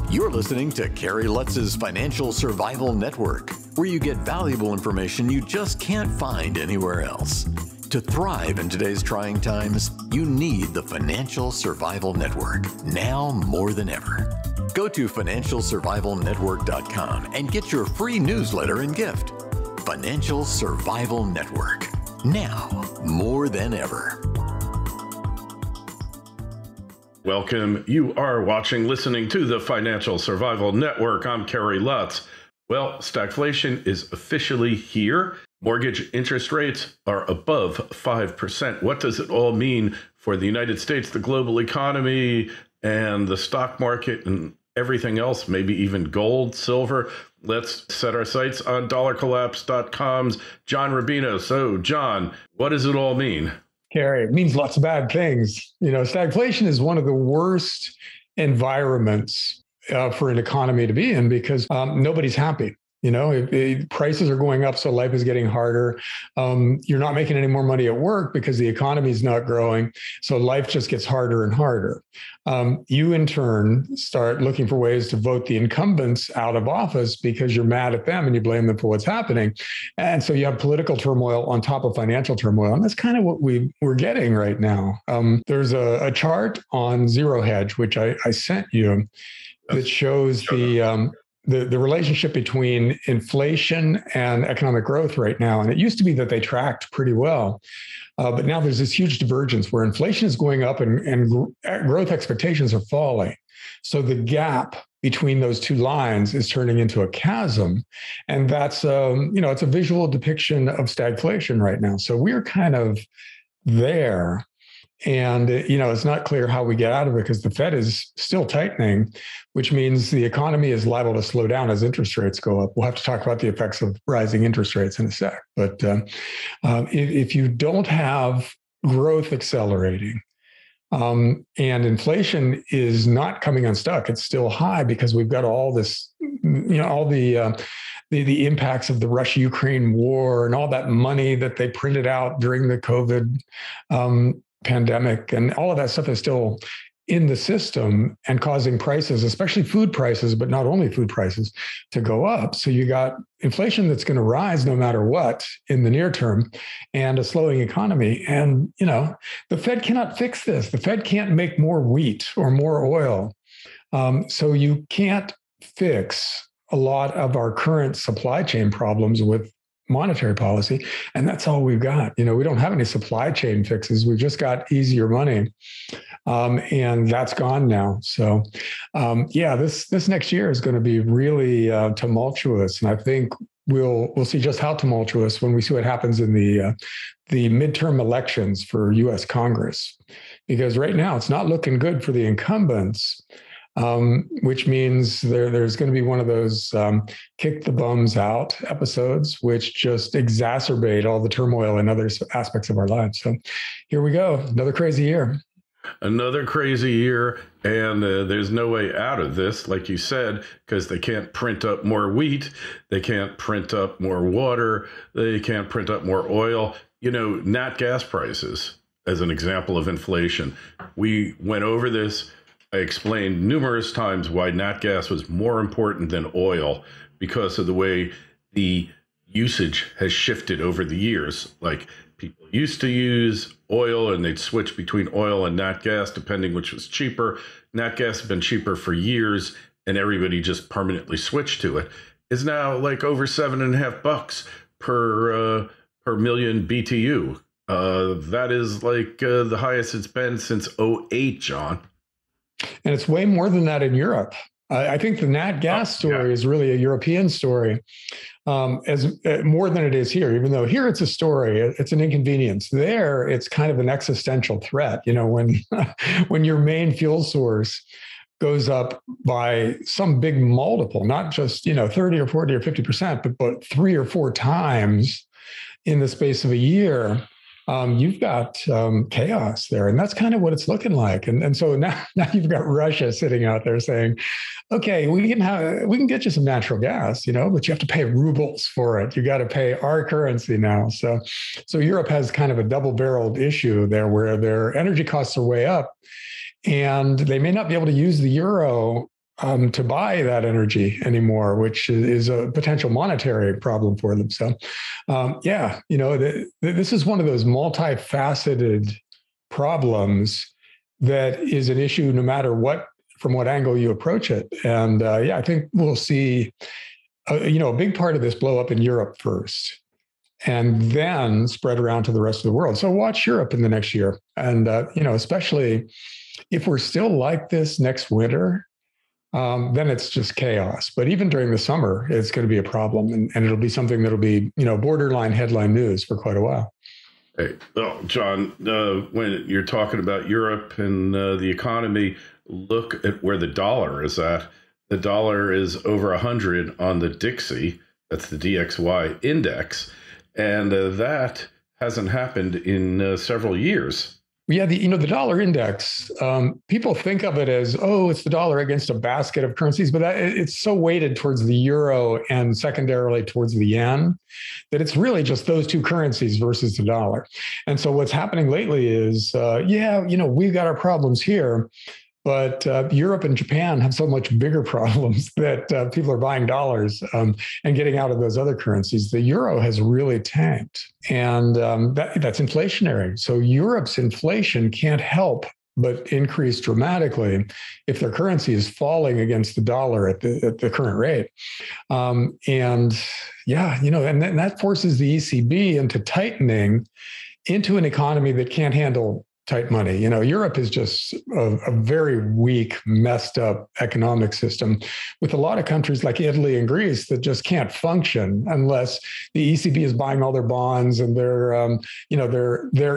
You're listening to Kerry Lutz's Financial Survival Network, where you get valuable information you just can't find anywhere else. To thrive in today's trying times, you need the Financial Survival Network, now more than ever. Go to financialsurvivalnetwork.com and get your free newsletter and gift. Financial Survival Network, now more than ever. Welcome. You are listening to the Financial Survival Network. I'm Kerry Lutz. Well, stagflation is officially here. Mortgage interest rates are above 5%. What does it all mean for the United States, the global economy, and the stock market, and everything else, maybe even gold, silver? Let's set our sights on dollarcollapse.com's John Rubino. So, John, what does it all mean? Kerry, it means lots of bad things. Stagflation is one of the worst environments for an economy to be in because nobody's happy. Prices are going up, so life is getting harder. You're not making any more money at work because the economy is not growing. So life just gets harder and harder. You, in turn, start looking for ways to vote the incumbents out of office because you're mad at them and you blame them for what's happening. And so you have political turmoil on top of financial turmoil. And that's kind of what we're getting right now. There's a chart on Zero Hedge, which I sent you, that shows the relationship between inflation and economic growth right now. And it used to be that they tracked pretty well. But now there's this huge divergence where inflation is going up and growth expectations are falling. So the gap between those two lines is turning into a chasm. And that's, it's a visual depiction of stagflation right now. So we're kind of there. And, it's not clear how we get out of it because the Fed is still tightening, which means the economy is liable to slow down as interest rates go up. We'll have to talk about the effects of rising interest rates in a sec. But if you don't have growth accelerating and inflation is not coming unstuck, it's still high because we've got all this, all the impacts of the Russia-Ukraine war and all that money that they printed out during the COVID pandemic, and all of that stuff is still in the system and causing prices, especially food prices, but not only food prices, to go up. So you got inflation that's going to rise no matter what in the near term and a slowing economy. And, the Fed cannot fix this. The Fed can't make more wheat or more oil. So you can't fix a lot of our current supply chain problems with monetary policy. And that's all we've got. We don't have any supply chain fixes. We've just got easier money. And that's gone now. So this next year is going to be really tumultuous. And I think we'll see just how tumultuous when we see what happens in the midterm elections for US Congress. Because right now it's not looking good for the incumbents. Which means there's going to be one of those kick the bums out episodes, which just exacerbate all the turmoil in other aspects of our lives. So here we go. Another crazy year. Another crazy year. And there's no way out of this, like you said, because they can't print up more wheat. They can't print up more water. They can't print up more oil. Nat gas prices as an example of inflation. We went over this. I explained numerous times why nat gas was more important than oil because of the way the usage has shifted over the years. Like people used to use oil and they'd switch between oil and nat gas depending which was cheaper. Nat gas has been cheaper for years and everybody just permanently switched to it. It's now like over $7.50 per million BTU. That is like the highest it's been since '08, John. And it's way more than that in Europe. I think the nat gas story is really a European story, as more than it is here. Even though here it's a story, it's an inconvenience. There, it's kind of an existential threat. When your main fuel source goes up by some big multiple, not just 30 or 40 or 50%, but 3 or 4 times in the space of a year. You've got chaos there, and that's kind of what it's looking like. And so now you've got Russia sitting out there saying, "Okay, we can get you some natural gas, but you have to pay rubles for it. You got to pay our currency now." So Europe has kind of a double-barreled issue there, where their energy costs are way up, and they may not be able to use the euro to buy that energy anymore, which is a potential monetary problem for them. So, this is one of those multifaceted problems that is an issue no matter from what angle you approach it. And I think we'll see, a big part of this blow up in Europe first, and then spread around to the rest of the world. So watch Europe in the next year. And, especially if we're still like this next winter, then it's just chaos. But even during the summer, it's going to be a problem. And it'll be something that'll be, borderline headline news for quite a while. Hey, well, John, when you're talking about Europe and the economy, look at where the dollar is at. The dollar is over 100 on the Dixie. That's the DXY index. And that hasn't happened in several years. Yeah, the dollar index, people think of it as, it's the dollar against a basket of currencies, but it's so weighted towards the euro and secondarily towards the yen that it's really just those two currencies versus the dollar. And so what's happening lately is, we've got our problems here, but Europe and Japan have so much bigger problems that people are buying dollars and getting out of those other currencies. The euro has really tanked, and that's inflationary. So Europe's inflation can't help but increase dramatically if their currency is falling against the dollar at the current rate. And that forces the ECB into tightening into an economy that can't handle tight money. Europe is just a very weak, messed up economic system with a lot of countries like Italy and Greece that just can't function unless the ECB is buying all their bonds and their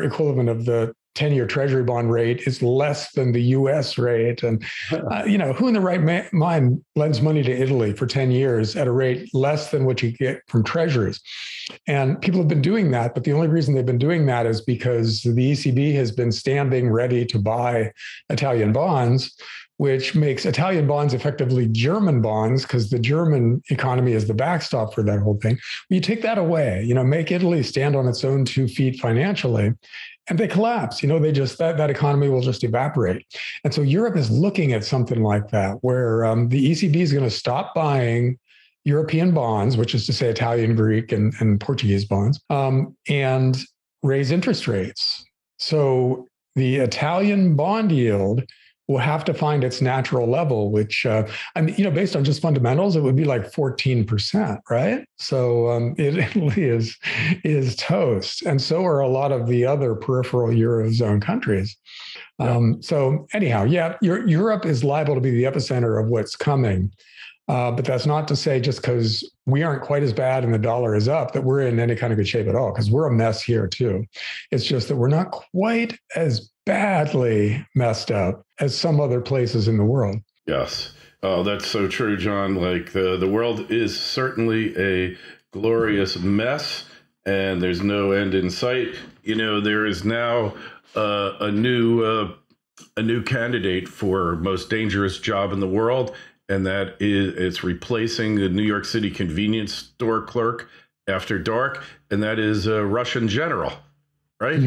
equivalent of the 10-year treasury bond rate is less than the US rate. And, who in the right mind lends money to Italy for 10 years at a rate less than what you get from treasuries? And people have been doing that. But the only reason they've been doing that is because the ECB has been standing ready to buy Italian bonds, which makes Italian bonds effectively German bonds because the German economy is the backstop for that whole thing. You take that away, make Italy stand on its own 2 feet financially, and they collapse. They just that economy will just evaporate. And so Europe is looking at something like that, where the ECB is going to stop buying European bonds, which is to say Italian, Greek, and Portuguese bonds, and raise interest rates. So the Italian bond yield will have to find its natural level, which, based on just fundamentals, it would be like 14%, right? So Italy is toast. And so are a lot of the other peripheral Eurozone countries. So anyhow, Europe is liable to be the epicenter of what's coming. But that's not to say just because we aren't quite as bad and the dollar is up that we're in any kind of good shape at all, because we're a mess here too. It's just that we're not quite as badly messed up as some other places in the world. Yes. Oh, that's so true, John. Like the world is certainly a glorious mess and there's no end in sight. There is now a new candidate for most dangerous job in the world. And that is, it's replacing the New York City convenience store clerk after dark. And that is a Russian general, right?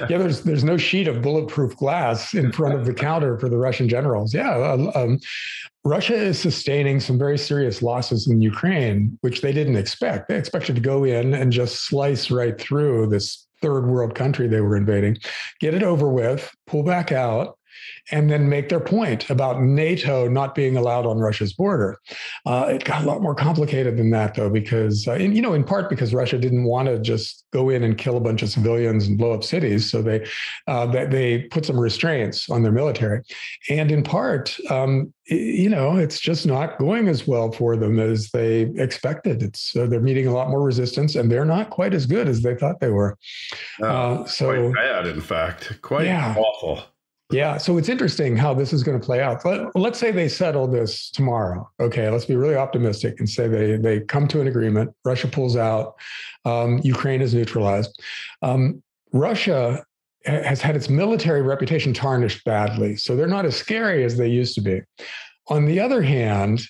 There's no sheet of bulletproof glass in front of the counter for the Russian generals. Russia is sustaining some very serious losses in Ukraine, which they didn't expect. They expected to go in and just slice right through this third world country they were invading, get it over with, pull back out, and then make their point about NATO not being allowed on Russia's border. It got a lot more complicated than that, though, because, in part because Russia didn't want to just go in and kill a bunch of civilians and blow up cities. So they put some restraints on their military. And in part, it's just not going as well for them as they expected. They're meeting a lot more resistance, and they're not quite as good as they thought they were. Quite bad, in fact. Quite awful. Yeah. So it's interesting how this is going to play out. Let's say they settle this tomorrow. Okay. Let's be really optimistic and say they come to an agreement. Russia pulls out. Ukraine is neutralized. Russia has had its military reputation tarnished badly. So they're not as scary as they used to be. On the other hand,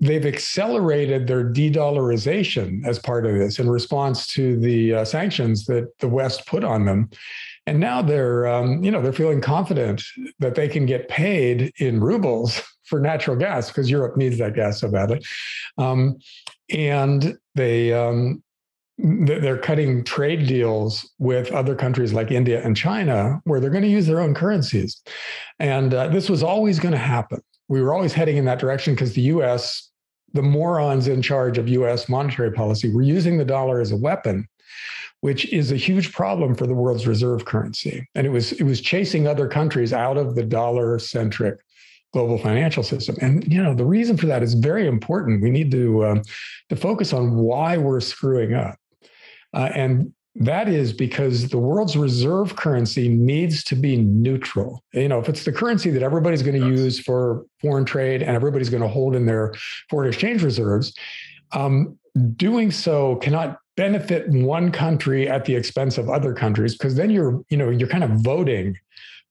they've accelerated their de-dollarization as part of this in response to the sanctions that the West put on them. And now they're feeling confident that they can get paid in rubles for natural gas because Europe needs that gas so badly. And they're cutting trade deals with other countries like India and China, where they're going to use their own currencies. And this was always going to happen. We were always heading in that direction because the US, the morons in charge of US monetary policy, were using the dollar as a weapon, which is a huge problem for the world's reserve currency. And it was chasing other countries out of the dollar-centric global financial system. And the reason for that is very important. We need to focus on why we're screwing up. And that is because the world's reserve currency needs to be neutral. If it's the currency that everybody's going to use for foreign trade and everybody's going to hold in their foreign exchange reserves, doing so cannot benefit one country at the expense of other countries, because then you're kind of voting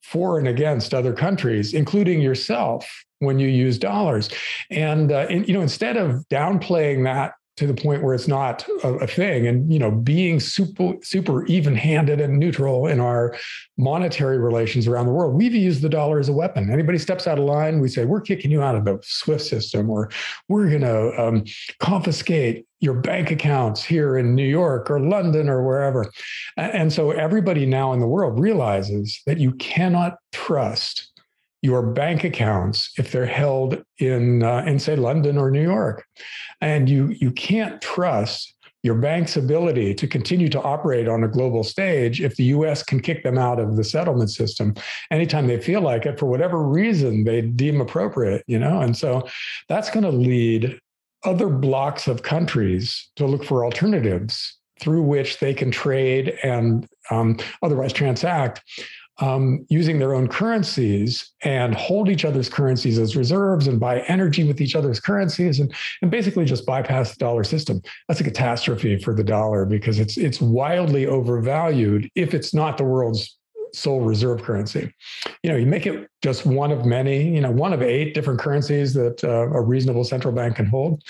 for and against other countries, including yourself, when you use dollars. And instead of downplaying that to the point where it's not a thing, and being super even-handed and neutral in our monetary relations around the world, we've used the dollar as a weapon. Anybody steps out of line, we say, we're kicking you out of the SWIFT system, or we're going to confiscate your bank accounts here in New York or London or wherever. And so everybody now in the world realizes that you cannot trust your bank accounts if they're held in say, London or New York. And you can't trust your bank's ability to continue to operate on a global stage if the US can kick them out of the settlement system anytime they feel like it, for whatever reason they deem appropriate, And so that's going to lead other blocks of countries to look for alternatives through which they can trade and otherwise transact, using their own currencies, and hold each other's currencies as reserves and buy energy with each other's currencies, and basically just bypass the dollar system. That's a catastrophe for the dollar, because it's wildly overvalued if it's not the world's sole reserve currency. You make it just one of many, one of 8 different currencies that a reasonable central bank can hold.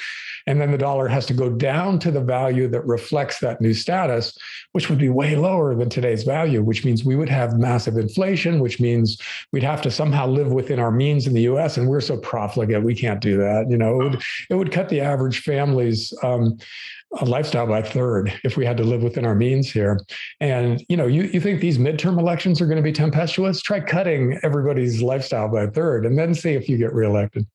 And then the dollar has to go down to the value that reflects that new status, which would be way lower than today's value, which means we would have massive inflation, which means we'd have to somehow live within our means in the US. And we're so profligate, we can't do that. It would cut the average family's lifestyle by a third if we had to live within our means here. And, you think these midterm elections are going to be tempestuous? Try cutting everybody's lifestyle by a third and then see if you get reelected.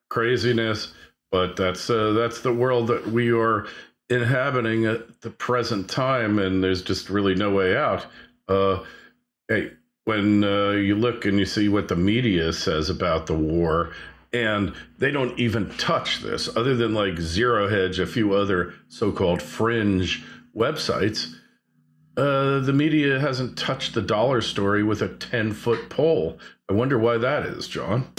Craziness. But that's the world that we are inhabiting at the present time, and there's just really no way out. Hey, when you look and you see what the media says about the war, and they don't even touch this, other than like Zero Hedge, a few other so-called fringe websites, the media hasn't touched the dollar story with a 10-foot pole. I wonder why that is, John.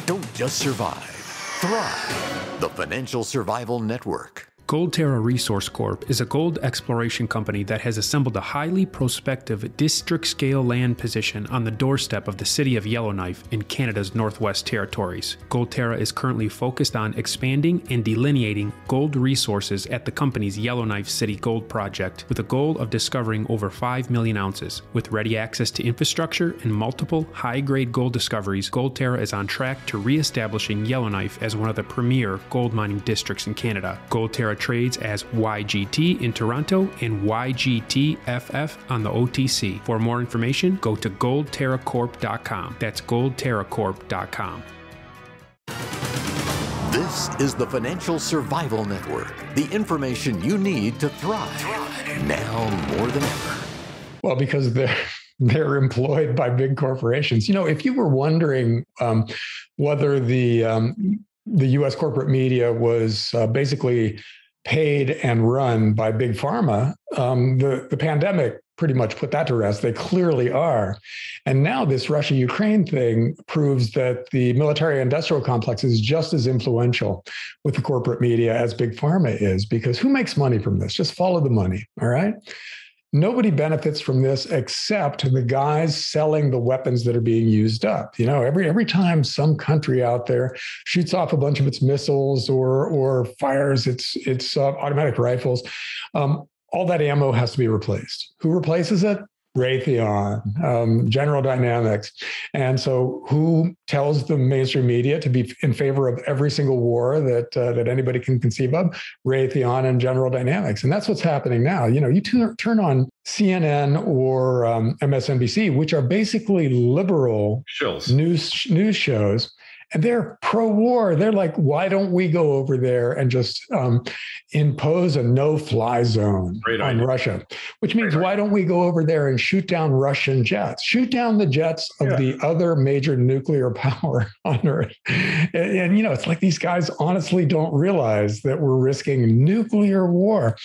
Don't just survive. Thrive. The Financial Survival Network. Goldterra Resource Corp is a gold exploration company that has assembled a highly prospective district-scale land position on the doorstep of the city of Yellowknife in Canada's Northwest Territories. Goldterra is currently focused on expanding and delineating gold resources at the company's Yellowknife City Gold Project, with a goal of discovering over 5 million ounces. With ready access to infrastructure and multiple high-grade gold discoveries, Goldterra is on track to re-establishing Yellowknife as one of the premier gold mining districts in Canada. Goldterra trades as YGT in Toronto and YGTFF on the OTC. For more information, go to goldterracorp.com. That's goldterracorp.com. This is the Financial Survival Network, the information you need to thrive now more than ever. Well, because they're employed by big corporations. If you were wondering whether the U.S. corporate media was basically paid and run by big pharma, the pandemic pretty much put that to rest. They clearly are. And now this Russia-Ukraine thing proves that the military-industrial complex is just as influential with the corporate media as big pharma is, because who makes money from this? Just follow the money, all right? Nobody benefits from this except the guys selling the weapons that are being used up. Every time some country out there shoots off a bunch of its missiles or fires its automatic rifles, all that ammo has to be replaced. Who replaces it? Raytheon, General Dynamics. And so who tells the mainstream media to be in favor of every single war that anybody can conceive of? Raytheon and General Dynamics. And that's what's happening now. You turn on CNN or MSNBC, which are basically liberal news shows, and they're pro-war. They're like, why don't we go over there and just impose a no-fly zone on Russia? Which means, why don't we go over there and shoot down Russian jets? Shoot down the jets of the other major nuclear power on Earth. And it's like these guys honestly don't realize that we're risking nuclear war.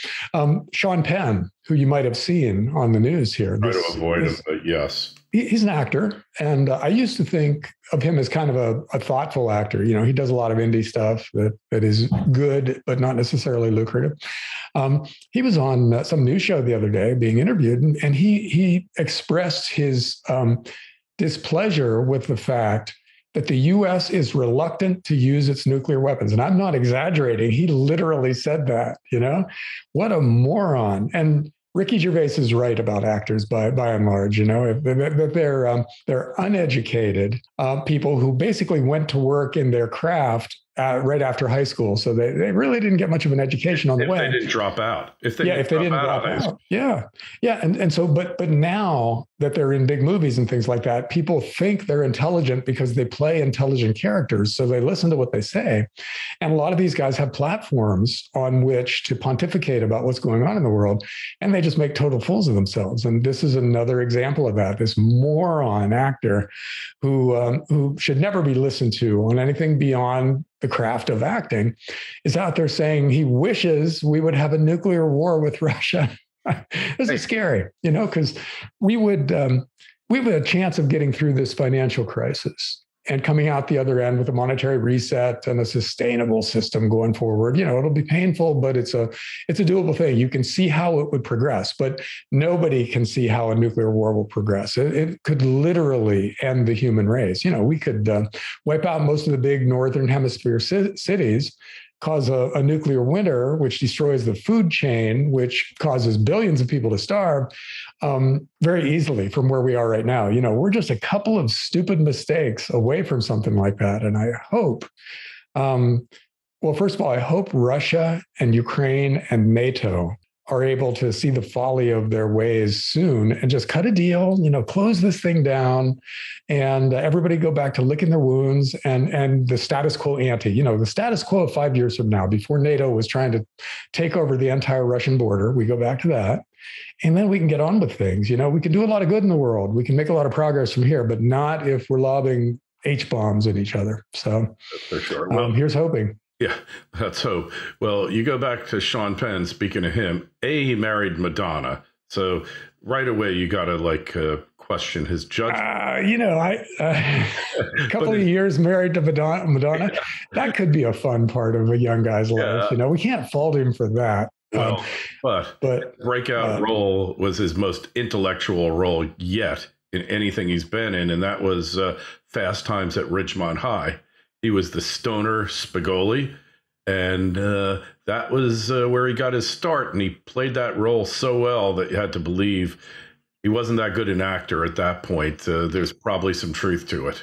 Sean Penn, who you might have seen on the news here. Try to avoid him, but yes. He's an actor, and I used to think of him as kind of a thoughtful actor. He does a lot of indie stuff that is good, but not necessarily lucrative. He was on some news show the other day being interviewed, and he expressed his displeasure with the fact that the U.S. is reluctant to use its nuclear weapons. And I'm not exaggerating. He literally said that, what a moron. And Ricky Gervais is right about actors by and large, that they're uneducated people who basically went to work in their craft right after high school. So they really didn't get much of an education on the way. If they didn't drop out. If they didn't drop out. Yeah. And so, but now that they're in big movies and things like that, people think they're intelligent because they play intelligent characters. So they listen to what they say. And a lot of these guys have platforms on which to pontificate about what's going on in the world. And they just make total fools of themselves. And this is another example of that. This moron actor who should never be listened to on anything beyond the craft of acting is out there saying he wishes we would have a nuclear war with Russia. This is scary, because we would have a chance of getting through this financial crisis and coming out the other end with a monetary reset and a sustainable system going forward. It'll be painful, but it's a doable thing. You can see how it would progress, but nobody can see how a nuclear war will progress. It could literally end the human race. We could wipe out most of the big Northern Hemisphere cities, cause a nuclear winter, which destroys the food chain, which causes billions of people to starve very easily from where we are right now. We're just a couple of stupid mistakes away from something like that. And I hope, well, first of all, I hope Russia and Ukraine and NATO are able to see the folly of their ways soon and just cut a deal, close this thing down, and everybody go back to licking their wounds and the status quo ante. The status quo of 5 years from now, before NATO was trying to take over the entire Russian border, we go back to that. And then we can get on with things. We can do a lot of good in the world. We can make a lot of progress from here, but not if we're lobbing H-bombs at each other. So for sure. Well, here's hoping. Yeah, let's hope. Well, you go back to Sean Penn, speaking of him, he married Madonna. So right away, you got to question his judgment. A couple of years married to Madonna, that could be a fun part of a young guy's life. We can't fault him for that. Well, but breakout role was his most intellectual role yet in anything he's been in, and that was Fast Times at Ridgemont High. He was the stoner Spigoli, and that was where he got his start. And he played that role so well that you had to believe he wasn't that good an actor at that point. There's probably some truth to it.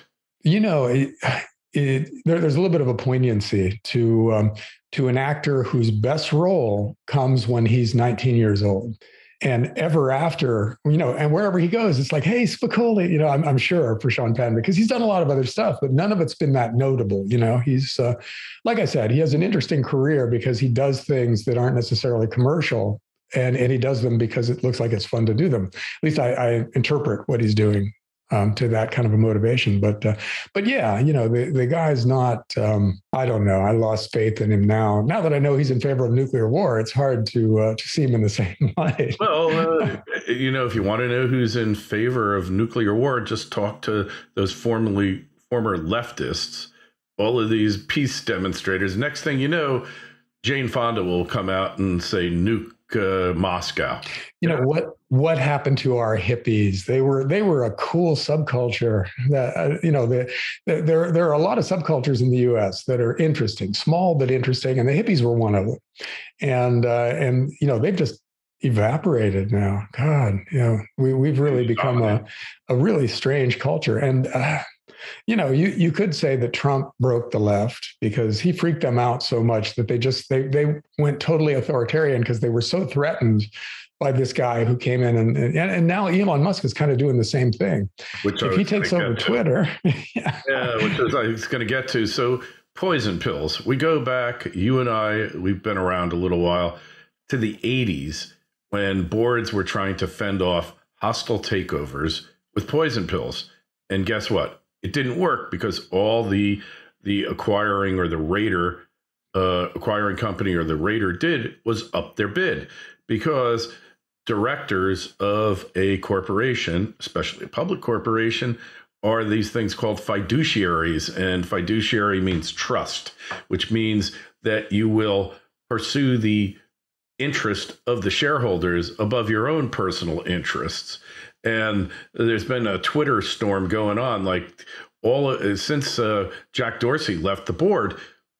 There's a little bit of a poignancy to an actor whose best role comes when he's 19 years old. And ever after, and wherever he goes, it's like, hey, Spicoli, I'm sure for Sean Penn, because he's done a lot of other stuff, but none of it's been that notable. He's, like I said, he has an interesting career because he does things that aren't necessarily commercial, and he does them because it looks like it's fun to do them. At least I interpret what he's doing to that kind of a motivation. But yeah, the guy's not, I don't know. I lost faith in him now. Now that I know he's in favor of nuclear war, it's hard to see him in the same light. Well, if you want to know who's in favor of nuclear war, just talk to those former leftists, all of these peace demonstrators. Next thing you know, Jane Fonda will come out and say nuke Moscow. What happened to our hippies? They were a cool subculture that there are a lot of subcultures in the U.S. that are interesting, small but interesting, and the hippies were one of them. And they've just evaporated now. God, we've really become a really strange culture. And you could say that Trump broke the left because he freaked them out so much that they went totally authoritarian because they were so threatened by this guy who came in, and now Elon Musk is kind of doing the same thing. Which if he takes over Twitter, which is I was going to get to. So poison pills. We go back. You and I, we've been around a little while, to the 80s when boards were trying to fend off hostile takeovers with poison pills, and guess what? It didn't work because all the acquiring or the raider acquiring company or the raider did was up their bid, because directors of a corporation, especially a public corporation, are these things called fiduciaries. And fiduciary means trust, which means that you will pursue the interest of the shareholders above your own personal interests. And there's been a Twitter storm going on, like since Jack Dorsey left the board,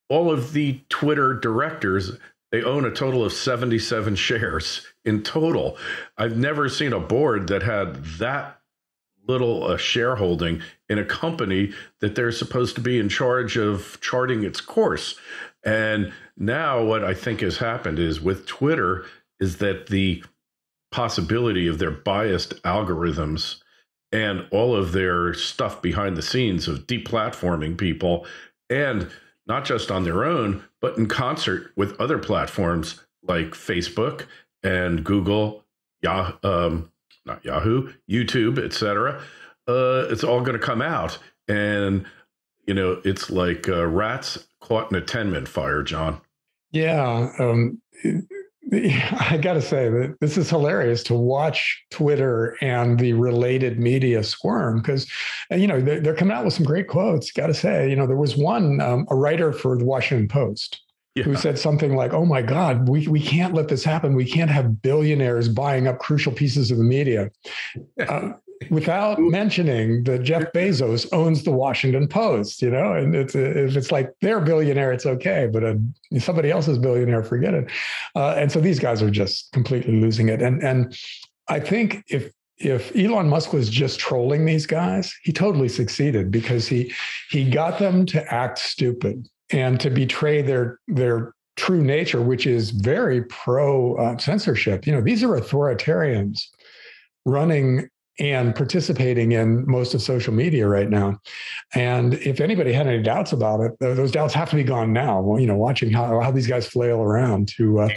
all of the Twitter directors, they own a total of 77 shares in total. I've never seen a board that had that little shareholding in a company that they're supposed to be in charge of charting its course. And now what I think has happened is with Twitter is that the possibility of their biased algorithms and all of their stuff behind the scenes of deplatforming people, and not just on their own, but in concert with other platforms like Facebook and Google, not Yahoo, YouTube, etc. It's all going to come out. And, it's like rats caught in a 10-minute fire, John. Yeah. I got to say that this is hilarious to watch Twitter and the related media squirm, because, they're coming out with some great quotes. Got to say, there was one, a writer for the Washington Post, who said something like, "Oh my God, we can't let this happen. We can't have billionaires buying up crucial pieces of the media." Without mentioning that Jeff Bezos owns the Washington Post, and if it's like they're billionaire, it's okay, but somebody else's billionaire, forget it. And so these guys are just completely losing it. And I think if Elon Musk was just trolling these guys, he totally succeeded, because he got them to act stupid and to betray their true nature, which is very pro censorship. These are authoritarians running and participating in most of social media right now. And if anybody had any doubts about it, those doubts have to be gone now. Watching how these guys flail around to, I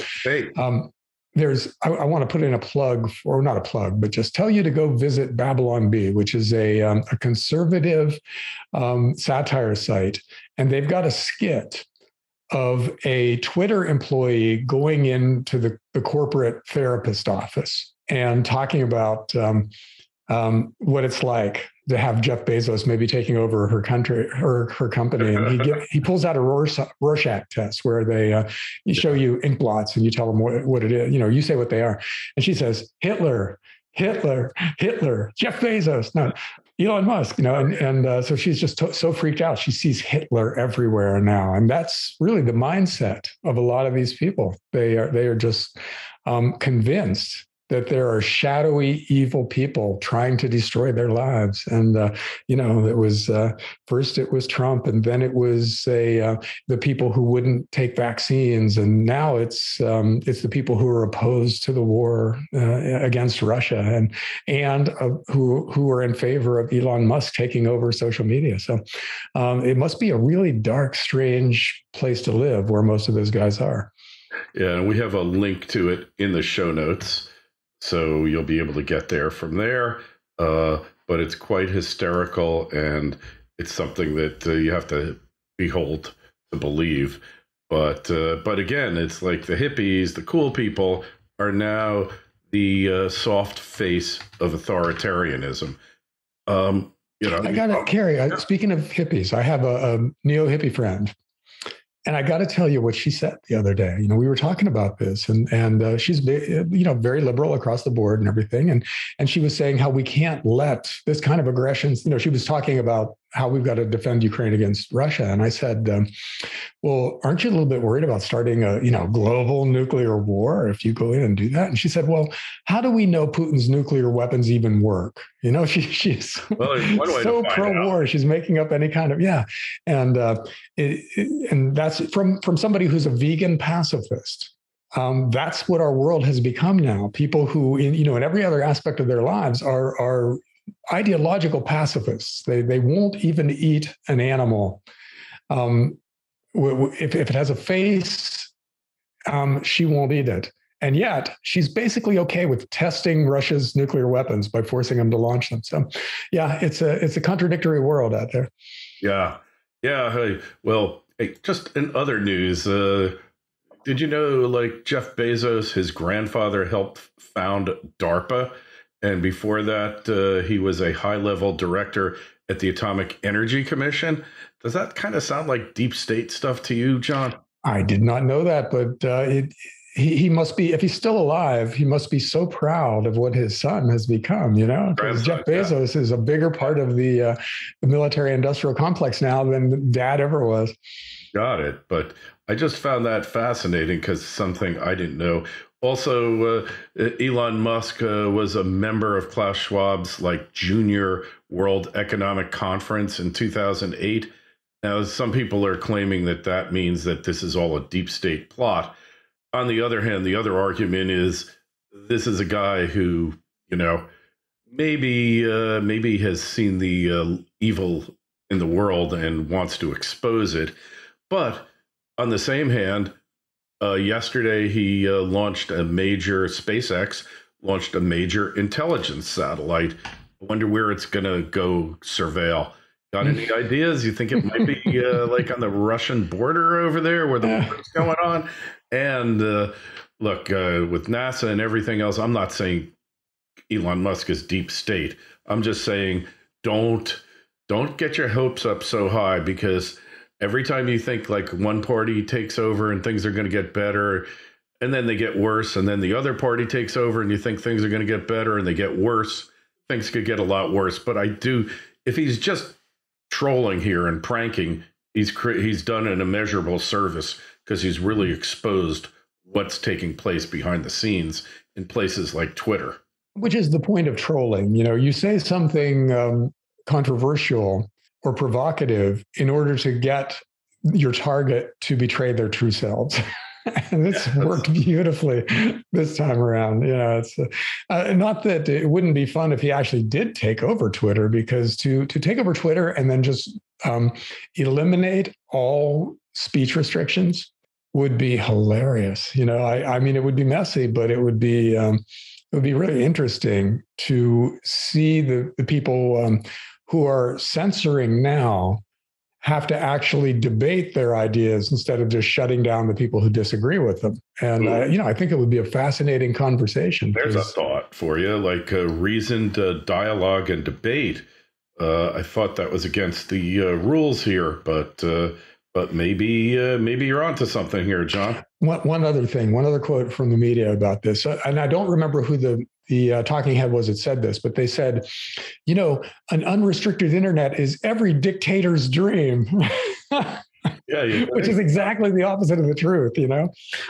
want to put in a plug, or not a plug, but just tell you to go visit Babylon Bee, which is a conservative satire site. And they've got a skit of a Twitter employee going into the corporate therapist office and talking about what it's like to have Jeff Bezos maybe taking over her company. And he pulls out a Rorschach test where they show you ink blots and you tell them what it is. You say what they are. And she says, Hitler, Jeff Bezos, no, Elon Musk, and so she's just so freaked out. She sees Hitler everywhere now. And that's really the mindset of a lot of these people. They are just convinced that there are shadowy, evil people trying to destroy their lives. And, it was first it was Trump, and then it was the people who wouldn't take vaccines. And now it's the people who are opposed to the war against Russia and who are in favor of Elon Musk taking over social media. So it must be a really dark, strange place to live where most of those guys are. Yeah, and we have a link to it in the show notes, so you'll be able to get there from there. But it's quite hysterical, and it's something that you have to behold to believe. But again, it's like the hippies, the cool people, are now the soft face of authoritarianism. I got it, Kerry. Speaking of hippies, I have a neo-hippie friend. And I got to tell you what she said the other day. We were talking about this, and she's very liberal across the board and everything. And she was saying how we can't let this kind of aggression. She was talking about how we've got to defend Ukraine against Russia. And I said, well, aren't you a little bit worried about starting a, global nuclear war if you go in and do that? And she said, well, how do we know Putin's nuclear weapons even work? She's so pro-war. She's making up any kind of, And and that's from somebody who's a vegan pacifist. That's what our world has become now. People who, in every other aspect of their lives are ideological pacifists. They won't even eat an animal. If it has a face, she won't eat it. And yet she's basically okay with testing Russia's nuclear weapons by forcing them to launch them. So it's a contradictory world out there. Yeah. Hey, well, just in other news, did you know, Jeff Bezos, his grandfather helped found DARPA? And before that, he was a high-level director at the Atomic Energy Commission. Does that kind of sound like deep state stuff to you, John? I did not know that, but he must be, if he's still alive, he must be so proud of what his son has become, because Jeff Bezos is a bigger part of the military-industrial complex now than Dad ever was. Got it. But I just found that fascinating because something I didn't know. Also, Elon Musk was a member of Klaus Schwab's Junior World Economic Conference in 2008. Now, some people are claiming that means that this is all a deep state plot. On the other hand, the other argument is this is a guy who, maybe has seen the evil in the world and wants to expose it. But on the same hand, yesterday, he SpaceX launched a major intelligence satellite. I wonder where it's going to go surveil. Got any ideas? You think it might be on the Russian border over there where the war's going on? And look, with NASA and everything else, I'm not saying Elon Musk is deep state. I'm just saying don't get your hopes up so high, because every time you think one party takes over and things are going to get better, and then they get worse, and then the other party takes over and you think things are going to get better and they get worse, things could get a lot worse. But if he's just trolling here and pranking, he's done an immeasurable service, because he's really exposed what's taking place behind the scenes in places like Twitter. Which is the point of trolling. You say something controversial or provocative in order to get your target to betray their true selves. And it's worked beautifully this time around. It's not that it wouldn't be fun if he actually did take over Twitter, because to take over Twitter and then just eliminate all speech restrictions would be hilarious. I mean, it would be messy, but it would be really interesting to see the people who are censoring now have to actually debate their ideas instead of just shutting down the people who disagree with them. And, I think it would be a fascinating conversation. There's a thought for you, reasoned dialogue and debate. I thought that was against the rules here, but maybe you're onto something here, John. One other quote from the media about this, and I don't remember who the talking head was that said this, but they said, an unrestricted internet is every dictator's dream. Which is exactly the opposite of the truth.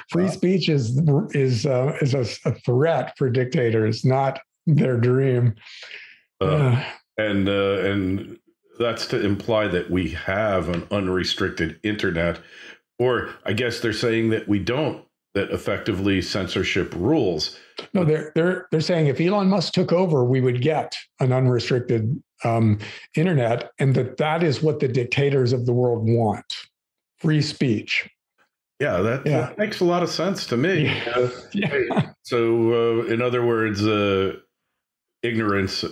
Free speech is a threat for dictators, not their dream. And that's to imply that we have an unrestricted internet, or I guess they're saying that we don't, that effectively censorship rules. No, they're saying if Elon Musk took over, we would get an unrestricted internet, and that is what the dictators of the world want: free speech. Yeah, that makes a lot of sense to me. So, in other words, ignorance,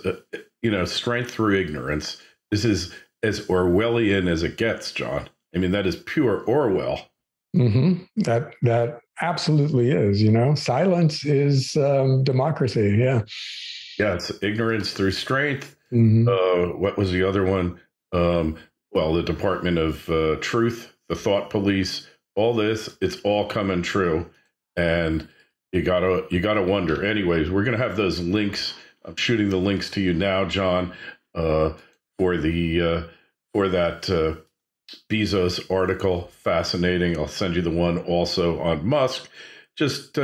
strength through ignorance. This is as Orwellian as it gets, John. I mean, that is pure Orwell. Mm-hmm. That absolutely is. Silence is democracy. Yeah. Yeah, it's ignorance through strength. Mm-hmm. What was the other one? The Department of Truth, the Thought Police, all this, it's all coming true. And you gotta wonder. Anyways, we're gonna have those links. I'm shooting the links to you now, John, for the for that Bezos article. Fascinating. I'll send you the one also on Musk. Just,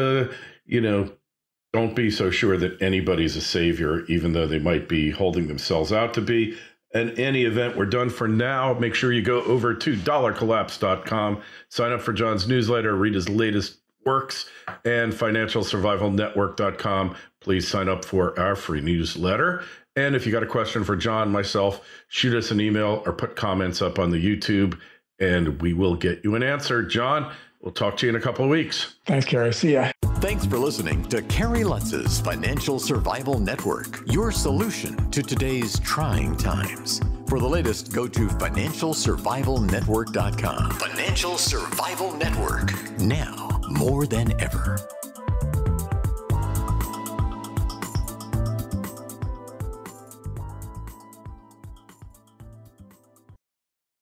don't be so sure that anybody's a savior, even though they might be holding themselves out to be. In any event, we're done for now. Make sure you go over to dollarcollapse.com, sign up for John's newsletter, read his latest works, and financialsurvivalnetwork.com. Please sign up for our free newsletter. And if you got a question for John, myself, shoot us an email or put comments up on the YouTube, and we will get you an answer. John, we'll talk to you in a couple of weeks. Thanks, Kerry. See ya. Thanks for listening to Kerry Lutz's Financial Survival Network, your solution to today's trying times. For the latest, go to financialsurvivalnetwork.com. Financial Survival Network, now more than ever.